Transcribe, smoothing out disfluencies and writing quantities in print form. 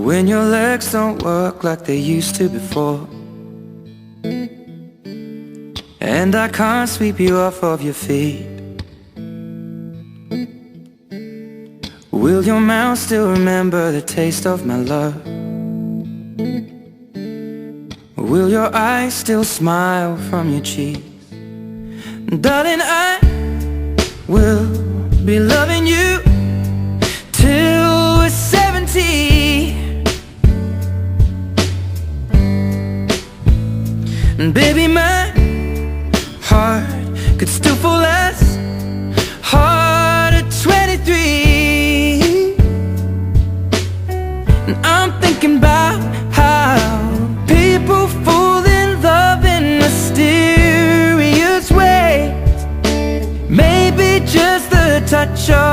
when your legs don't work like they used to before, and I can't sweep you off of your feet. Will your mouth still remember the taste of my love? Will your eyes still smile from your cheeks? Darling, I will be loving you till we're 70. And baby, my heart could still fall as hard at 23. And I'm thinking about how people fall in love in mysterious ways. Maybe just the touch of